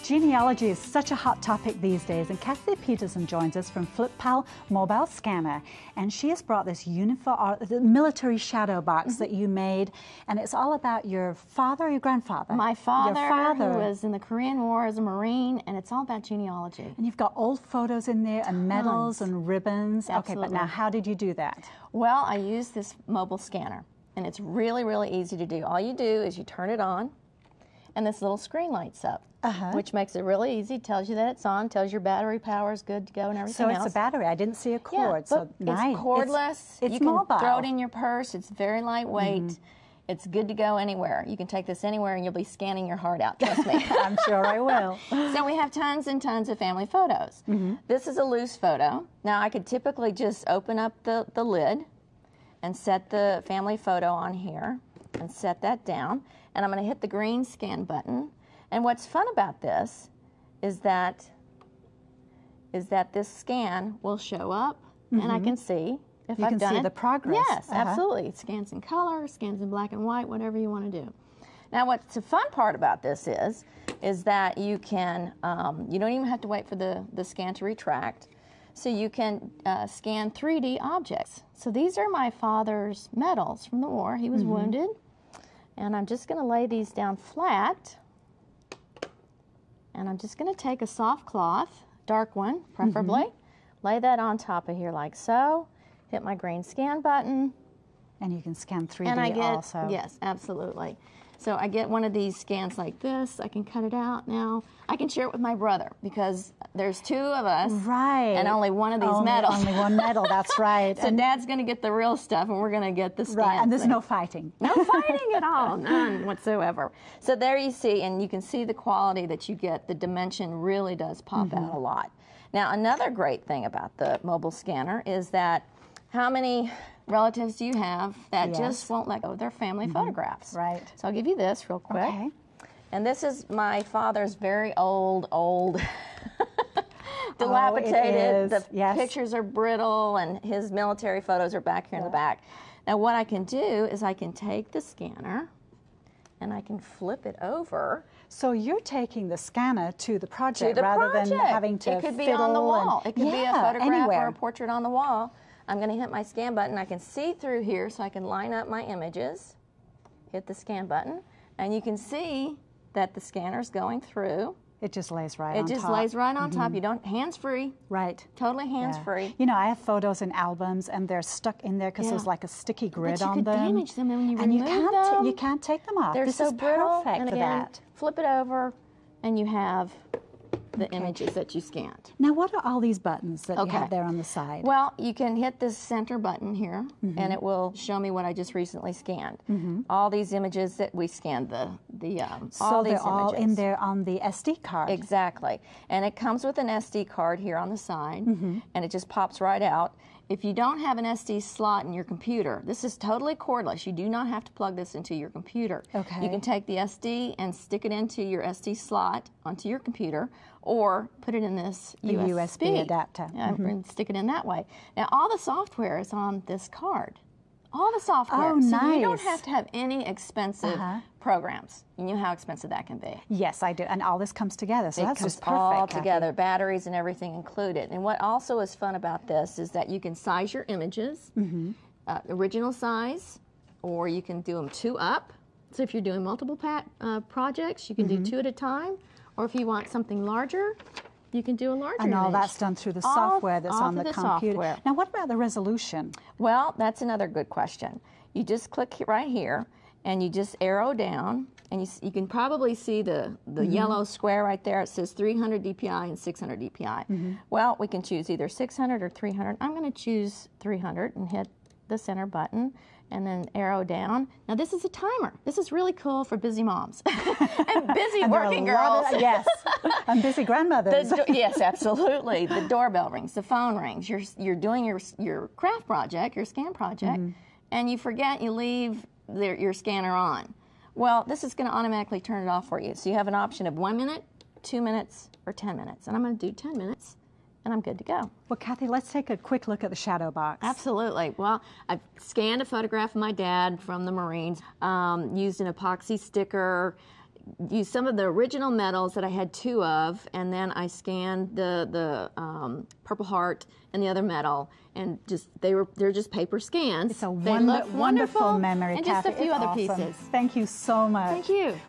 Genealogy is such a hot topic these days, and Kathy Peterson joins us from Flip-Pal mobile scanner, and she has brought this the military shadow box that you made, and it's all about your father or your grandfather? My father, your father, who was in the Korean War as a Marine, and it's all about genealogy. And you've got old photos in there and medals and ribbons. Absolutely. Okay, but now how did you do that? Well, I used this mobile scanner, and it's really, really easy to do. All you do is you turn it on, and this little screen lights up. Which makes it really easy, tells you that it's on, tells your battery power is good to go and everything else. So it's a battery. I didn't see a cord, so nice. It's cordless. It's you can mobile. throw it in your purse. It's very lightweight. It's good to go anywhere. You can take this anywhere and you'll be scanning your heart out, trust me. I'm sure I will. So we have tons and tons of family photos. This is a loose photo. Now I could typically just open up the lid and set the family photo on here and set that down. And I'm going to hit the green scan button. And what's fun about this is that this scan will show up, and I can see if I've done it. You can see the progress. Yes, absolutely. It scans in color, scans in black and white, whatever you want to do. Now, what's the fun part about this is that you can, you don't even have to wait for the scan to retract. So you can scan 3D objects. So these are my father's medals from the war. He was wounded. And I'm just going to lay these down flat. And I'm just going to take a soft cloth, dark one preferably, lay that on top of here like so, hit my green scan button. And you can scan 3D and I get, also. Yes, absolutely. So I get one of these scans like this. I can cut it out now. I can share it with my brother because there's two of us. Right. And only one of these medals. Only one medal, that's right. So Dad's going to get the real stuff and we're going to get the scans. Right, and there's no fighting. No fighting at all, none whatsoever. So there you see, and you can see the quality that you get. The dimension really does pop out a lot. Now, another great thing about the mobile scanner is that how many relatives do you have that just won't let go of their family photographs? Right. So I'll give you this real quick. Okay. And this is my father's very old dilapidated. The pictures are brittle, and his military photos are back here in the back. Now what I can do is I can take the scanner and I can flip it over. So you're taking the scanner to the project rather than having to It could be on the wall. It could be a photograph anywhere. or a portrait on the wall. I'm going to hit my scan button. I can see through here so I can line up my images. Hit the scan button, and you can see that the scanner's going through. It just lays right on top. It just lays right on top. You don't, hands-free. Right. Totally hands-free. You know, I have photos in albums, and they're stuck in there because there's like a sticky grid on them. But you could damage them when you and remove them. You can't take them off. They're this so is brittle. perfect And for again, that. flip it over, and you have the images that you scanned. Now, what are all these buttons that you have there on the side? Well, you can hit this center button here, and it will show me what I just recently scanned. All these images that we scanned, so they're all in there on the SD card. Exactly. And it comes with an SD card here on the side, and it just pops right out. If you don't have an SD slot in your computer, this is totally cordless. You do not have to plug this into your computer. Okay. You can take the SD and stick it into your SD slot onto your computer, or put it in this USB adapter. And stick it in that way. Now, all the software is on this card. All the software. Oh, so nice. you don't have to have any expensive programs. You know how expensive that can be. Yes, I do. And all this comes together, so that's just perfect. All together, batteries and everything included. And what also is fun about this is that you can size your images, original size, or you can do them 2 up. So if you're doing multiple projects, you can do 2 at a time. Or if you want something larger, you can do a larger And all image. that's done through the software that's on the computer. Software. Now, what about the resolution? Well, that's another good question. You just click right here, and you just arrow down, and you can probably see the yellow square right there. It says 300 DPI and 600 DPI. Well, we can choose either 600 or 300. I'm going to choose 300 and hit the center button, and then arrow down. Now, this is a timer. This is really cool for busy moms and busy working girls. Yes, and busy grandmothers. Yes, absolutely. The doorbell rings, the phone rings. You're doing your craft project, your scan project, and you forget, you leave your scanner on. Well, this is going to automatically turn it off for you. So you have an option of 1 minute, 2 minutes, or 10 minutes. And I'm going to do 10 minutes. And I'm good to go. Well, Kathy, let's take a quick look at the shadow box. Absolutely. Well, I've scanned a photograph of my dad from the Marines, used an epoxy sticker, used some of the original medals that I had 2 of, and then I scanned the Purple Heart and the other medal, and they're just paper scans. It's a they look wonderful memory, and Kathy. just a few It's other awesome. pieces. Thank you so much. Thank you.